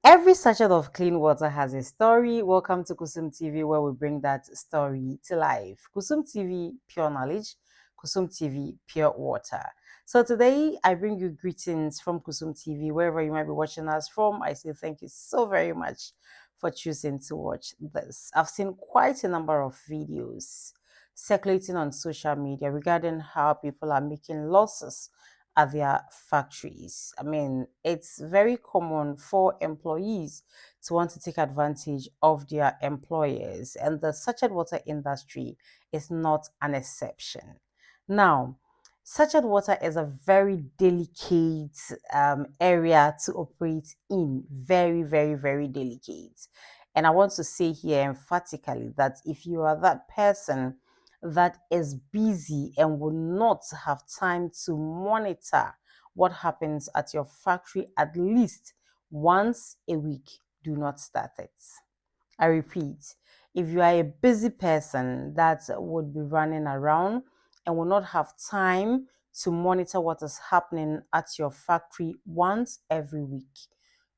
Every sachet of clean water has a story. Welcome to Kusum TV, where we bring that story to life. Kusum TV, pure knowledge. Kusum TV, pure water. So today, I bring you greetings from Kusum TV, wherever you might be watching us from. I say thank you so very much for choosing to watch this. I've seen quite a number of videos circulating on social media regarding how people are making losses at their factories. I mean, it's very common for employees to want to take advantage of their employers, and the sachet water industry is not an exception. Now, sachet water is a very delicate area to operate in, very, very, very delicate. And I want to say here emphatically that if you are that person that is busy and will not have time to monitor what happens at your factory at least once a week, do not start it. I repeat, if you are a busy person that would be running around and will not have time to monitor what is happening at your factory once every week,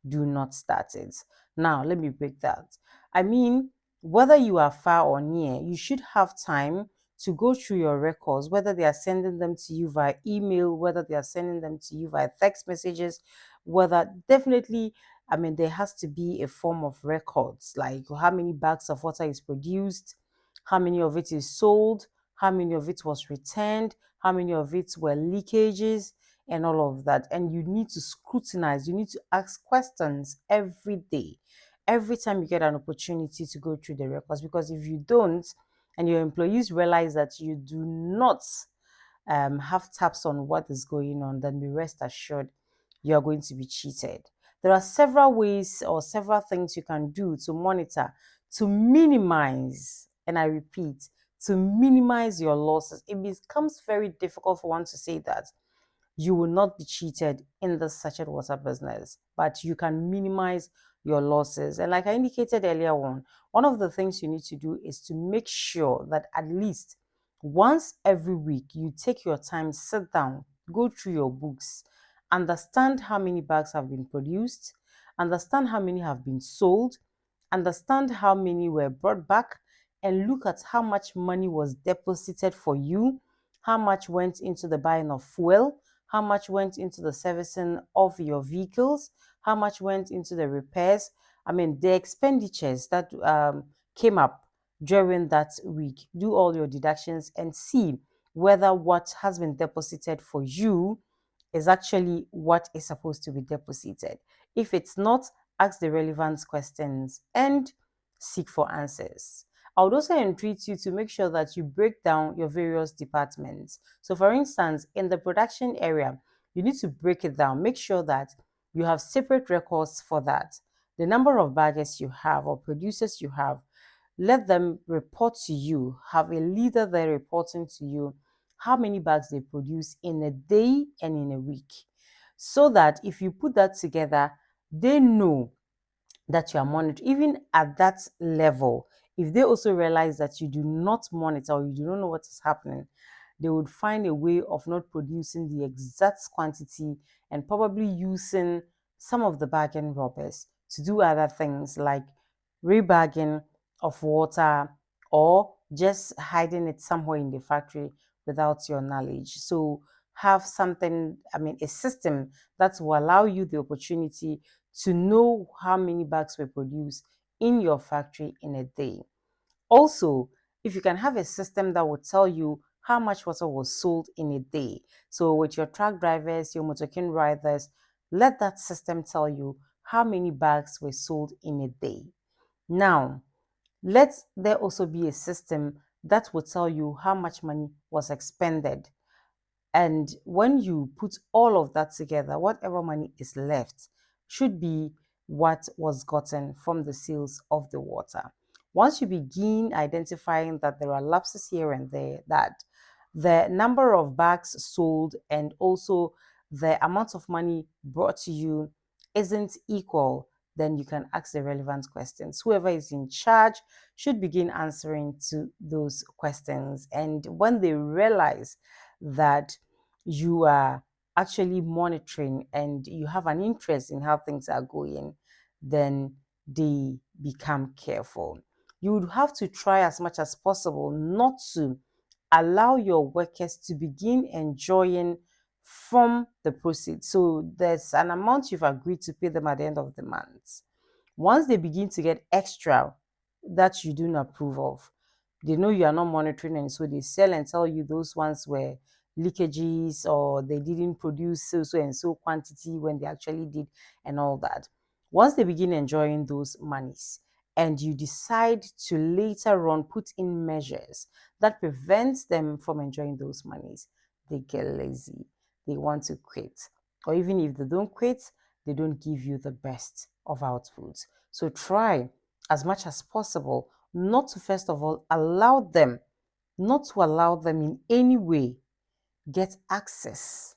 do not start it. Now, let me break that. I mean, whether you are far or near, you should have time to go through your records, whether they are sending them to you via email, whether they are sending them to you via text messages, whether definitely, I mean, there has to be a form of records, like how many bags of water is produced, how many of it is sold, how many of it was returned, how many of it were leakages, and all of that. And you need to scrutinize, you need to ask questions every day, every time you get an opportunity to go through the records. Because if you don't, and your employees realize that you do not have taps on what is going on, then be rest assured you are going to be cheated. There are several ways or several things you can do to monitor, to minimize, and I repeat, to minimize your losses. It becomes very difficult for one to say that you will not be cheated in the sachet water business, but you can minimize your losses. And like I indicated earlier on, one of the things you need to do is to make sure that at least once every week you take your time, sit down, go through your books, understand how many bags have been produced, understand how many have been sold, understand how many were brought back, and look at how much money was deposited for you, how much went into the buying of fuel, how much went into the servicing of your vehicles, how much went into the repairs. I mean, the expenditures that came up during that week. Do all your deductions and see whether what has been deposited for you is actually what is supposed to be deposited. If it's not, ask the relevant questions and seek for answers. I would also entreat you to make sure that you break down your various departments. So, for instance, in the production area, you need to break it down. Make sure that you have separate records for that. The number of baggers you have or producers you have, let them report to you. Have a leader there reporting to you how many bags they produce in a day and in a week. So that if you put that together, they know that you are monitoring. Even at that level, if they also realize that you do not monitor or you do not know what is happening, they would find a way of not producing the exact quantity and probably using some of the bargain robbers to do other things like rebagging of water or just hiding it somewhere in the factory without your knowledge. So have something, I mean, a system that will allow you the opportunity to know how many bags were produced in your factory in a day. Also, if you can have a system that will tell you how much water was sold in a day. So with your truck drivers, your motorcade riders, let that system tell you how many bags were sold in a day. Now, let there also be a system that will tell you how much money was expended. And when you put all of that together, whatever money is left should be what was gotten from the sales of the water. Once you begin identifying that there are lapses here and there, that the number of bags sold and also the amount of money brought to you isn't equal, then you can ask the relevant questions. Whoever is in charge should begin answering to those questions. And when they realize that you are actually monitoring and you have an interest in how things are going, then they become careful. You would have to try as much as possible not to allow your workers to begin enjoying from the proceeds. So there's an amount you've agreed to pay them at the end of the month. Once they begin to get extra that you do not approve of, they know you are not monitoring, and so they sell and tell you those ones were leakages or they didn't produce so and so quantity when they actually did, and all that. Once they begin enjoying those monies and you decide to later on put in measures that prevents them from enjoying those monies, they get lazy. They want to quit. Or even if they don't quit, they don't give you the best of outputs. So try as much as possible not to, first of all, not to allow them in any way get access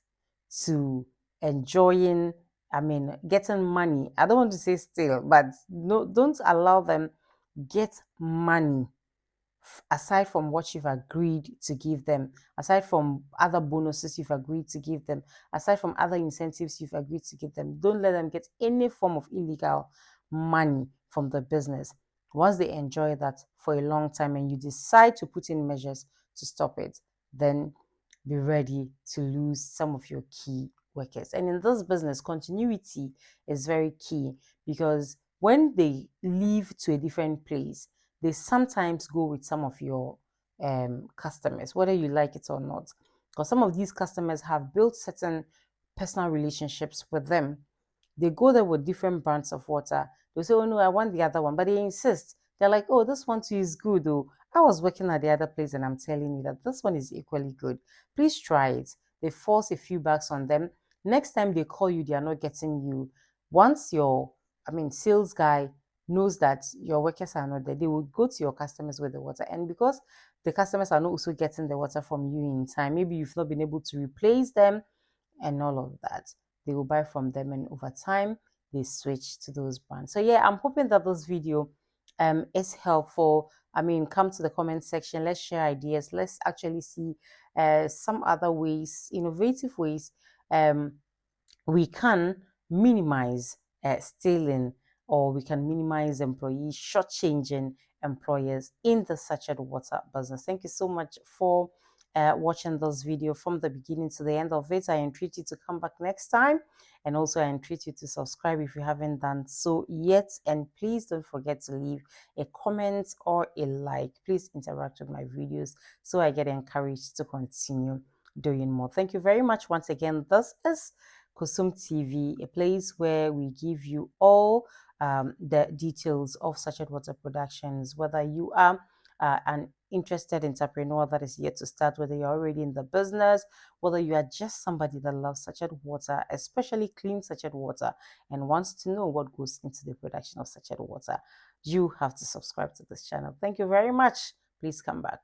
to enjoying, getting money. I don't want to say still, but no, don't allow them get money aside from what you've agreed to give them, aside from other bonuses you've agreed to give them, aside from other incentives you've agreed to give them. Don't let them get any form of illegal money from the business. Once they enjoy that for a long time and you decide to put in measures to stop it, then be ready to lose some of your key workers. And in this business, continuity is very key, because when they leave to a different place, they sometimes go with some of your customers, whether you like it or not. Because some of these customers have built certain personal relationships with them. They go there with different brands of water. They say, oh no, I want the other one, but they insist. They're like, oh, this one too is good. Oh, I was working at the other place and I'm telling you that this one is equally good. Please try it. They force a few bucks on them. Next time they call you, they are not getting you. Once your, sales guy knows that your workers are not there, they will go to your customers with the water. And because the customers are not also getting the water from you in time, maybe you've not been able to replace them and all of that, they will buy from them, and over time they switch to those brands. So yeah, I'm hoping that this video is helpful. Come to the comment section, let's share ideas, let's actually see some other ways, innovative ways we can minimize stealing, or we can minimize employees shortchanging employers in the sachet water business. Thank you so much for watching this video from the beginning to the end of it. I entreat you to come back next time, and also I entreat you to subscribe if you haven't done so yet. And please don't forget to leave a comment or a like. Please interact with my videos so I get encouraged to continue doing more. Thank you very much once again. This is Kusum TV, a place where we give you all the details of Sachet Water Productions, whether you are an interested entrepreneur that is yet to start, whether you're already in the business, whether you are just somebody that loves sachet water, especially clean sachet water, and wants to know what goes into the production of sachet water, you have to subscribe to this channel. Thank you very much. Please come back.